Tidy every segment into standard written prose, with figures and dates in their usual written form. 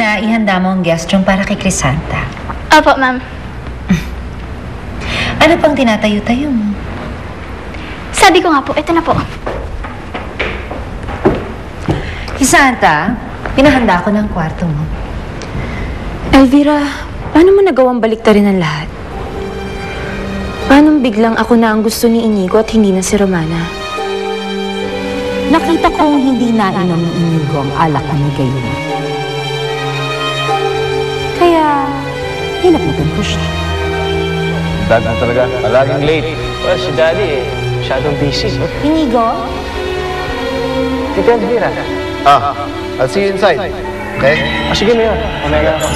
muna, ihanda mo ang guest room para kay Crisanta. Opo, ma'am. Ano pang tinatayo-tayo mo? Sabi ko nga po, ito na po. Crisanta, pinahanda ko ng kwarto mo. Elvira, paano mo nagawang baliktarin ang lahat? Paano biglang ako na ang gusto ni Inigo at hindi na si Romana? Nakita kong hindi nainom ni Inigo ang alak ni Gayon. Kaya, hinaputan ko siya. Dad na talaga, palaging late. Well, si Daddy masyadong busy. Inigo? Tita Elvira. I'll see you inside. Okay? Sige, Mayor. Mamaya ako.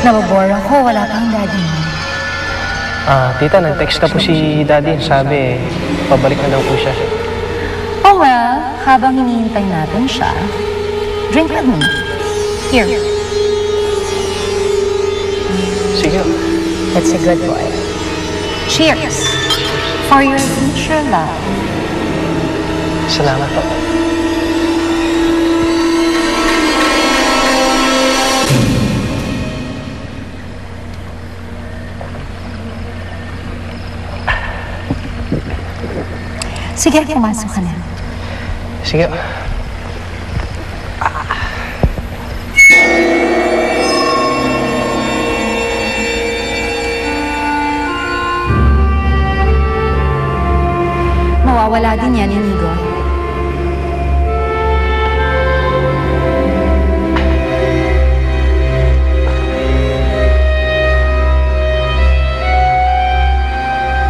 Nababore ako, wala pang daddy mo. Tita, nag-text na po si Daddy. Sabi, pabalik na daw po siya. Oh well, habang hinihintay natin siya, drink with me. Here. Sige. That's a good boy. Cheers! For your future love. Salamat po. Sige, pumasok ka na. Sige. Mawawala din yan, Inigo.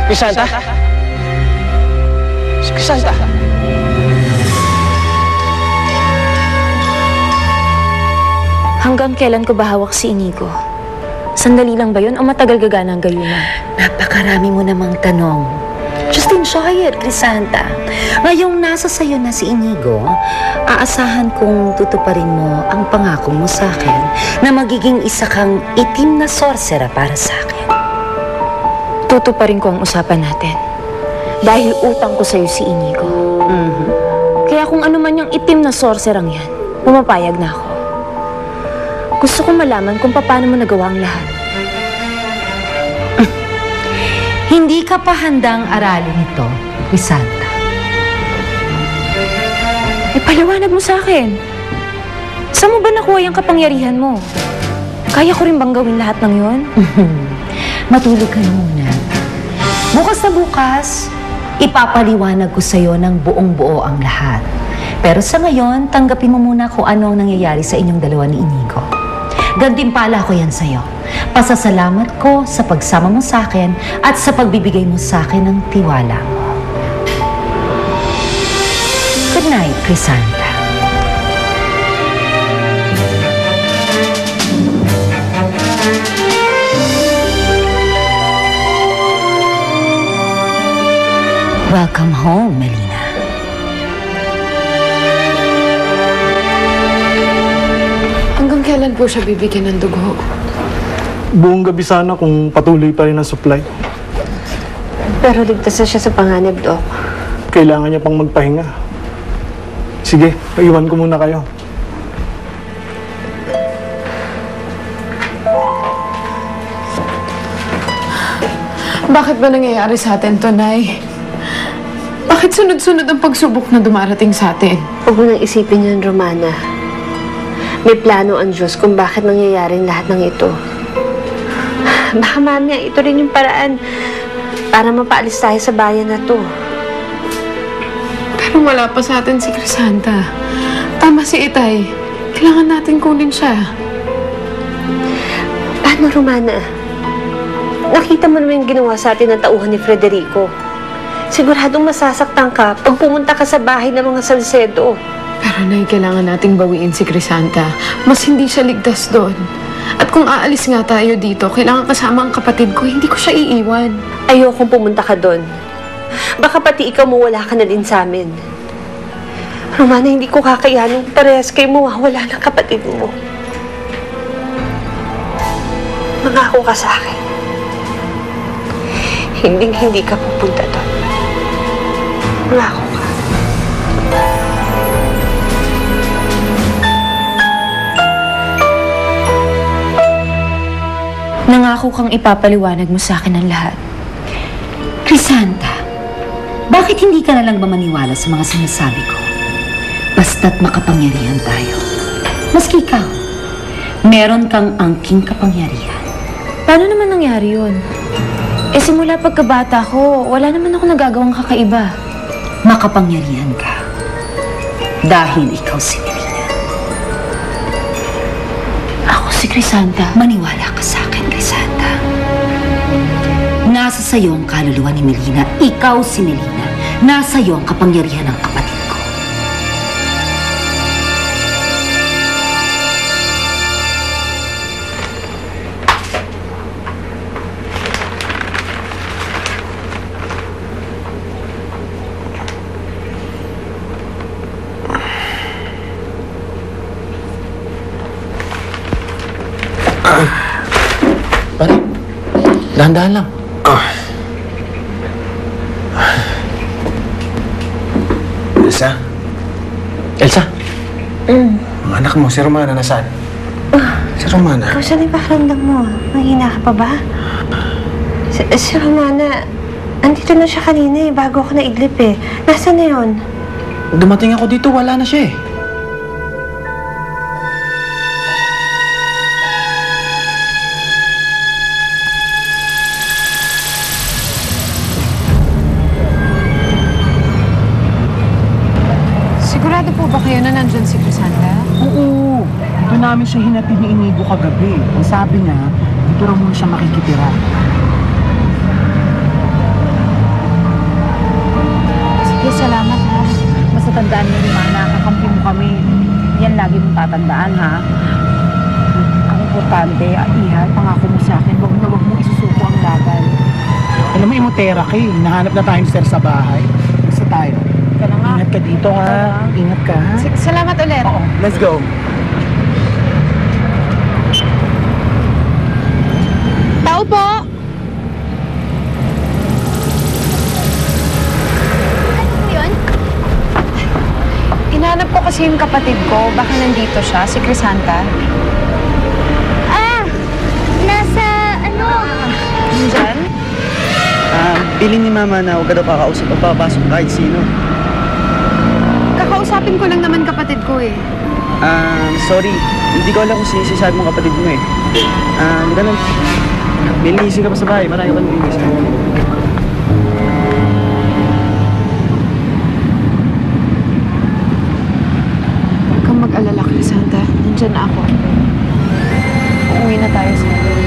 Crisanta? Si Crisanta? Hanggang kailan ko ba hawak si Inigo? Sandali lang ba yun o matagal gagana ang gayuma? Napakarami mo namang tanong. Just enjoy it, Crisanta. Ngayong nasa sayo na si Inigo, aasahan kong tutuparin mo ang pangako mo sa akin na magiging isa kang itim na sorcerer para sa akin. Tutuparin ko ang usapan natin. Dahil utang ko sa'yo si Inigo. Kaya kung ano man yung itim na sorcerang yan, pumapayag na ako. Gusto kong malaman kung paano mo nagawa ang lahat. Hindi ka pa handang aralin ito, Crisanta. Ipaliwanag mo sa akin. Saan mo ba nakuha yung kapangyarihan mo? Kaya ko rin bang gawin lahat ng yun? Matulog ka na muna. Bukas na bukas, ipapaliwanag ko sa'yo ng buong-buo ang lahat. Pero sa ngayon, tanggapin mo muna kung ano ang nangyayari sa inyong dalawa ni Inigo. Gantimpala ko yan sa'yo. Pasasalamat ko sa pagsama mo sa akin at sa pagbibigay mo sa akin ng tiwala mo. Good night, Crisanta. Welcome home, Melina. Hanggang kailan po siya bibigyan ng dugo? Buong gabi sana kung patuloy pa rin ang supply. Pero ligtas na siya sa panganib, Doc. Kailangan niya pang magpahinga. Sige, iwan ko muna kayo. Bakit ba nangyayari sa atin to, Nay? Bakit sunod-sunod ang pagsubok na dumarating sa atin? Huwag mo nang isipin yun, Romana. May plano ang Diyos kung bakit nangyayari lahat ng ito. Baka mamaya ito rin yung paraan para mapaalis tayo sa bayan na to. Pero wala pa sa atin si Crisanta. Tama si Itay. Kailangan natin kunin siya. Paano, Romana? Nakita mo naman yung ginawa sa atin ng tauhan ni Federico. Siguradong masasaktan ka pag pumunta ka sa bahay ng mga Salcedo. Pero Nay, kailangan nating bawiin si Crisanta. Mas hindi siya ligtas doon. At kung aalis nga tayo dito, kailangan kasama ang kapatid ko. Hindi ko siya iiwan. Ayokong pumunta ka doon. Baka pati ikaw mawala ka na din sa amin. Romana, hindi ko kakayanin parehas kayo mawawala ng kapatid mo. Mangako ka sa akin. Hindi ka pupunta doon. Mangako ka. Nangako kang ipapaliwanag mo sa akin ang lahat. Crisanta, bakit hindi ka na lang ba maniwala sa mga sinasabi ko? Basta't makapangyarihan tayo. Maski ikaw, meron kang angking kapangyarihan. Paano naman nangyari yun? Eh simula pagkabata ko, wala naman ako nagagawang kakaiba. Makapangyarihan ka. Dahil ikaw si Melina. Ako si Crisanta. Maniwala ka sa akin, Crisanta. Nasa sayo ang kaluluwa ni Melina. Ikaw si Melina. Nasa iyo ang kapangyarihan ng kapatid ko. Pare, dahan-dahan lang. Elsa? Elsa, Ang anak mo, si Romana, nasaan? Si Romana? Kung saan yung pakiramdam mo? Mahina ka pa ba? Si Romana, andito na siya kanina eh, bago ako naiglip eh. Nasaan na yun? Dumating ako dito, wala na siya eh. Sigurado po ba kayo na nandyan si Crisanta? Oo. Ito namin siya hinatid ni Inigo kagabi. Ang sabi niya, dito raw muna siya makikitira. Sige, salamat ha. Basta tandaan mo naman, nakakampi mo kami. Yan lagi mong tatandaan, ha? Ang importante, Iha, pangako mo sa akin, wag mo isusuko ang laban. Alam mo, imotera ka eh. Nahanap na tayong sir sa bahay. Basta tayo. Ingat ka dito, ha? Ingat ka, ha? Salamat ulit. Oo, let's go. Tao po! Ano po yun? Hinanap ko kasi yung kapatid ko. Baka nandito siya, si Crisanta. Nasa ano? Nandyan? bilin ni Mama na huwag ka daw kakausap o papasok kahit sino. Kakausapin ko lang naman kapatid ko eh. Sorry. Hindi ko alam kung sinasabi mong kapatid mo eh. Hindi ka lang. May linising ka pa sa bahay. Marami ka nilinis. Huwag kang mag-alala, Crisanta. Nandyan na ako. Uuwi na tayo sa akin.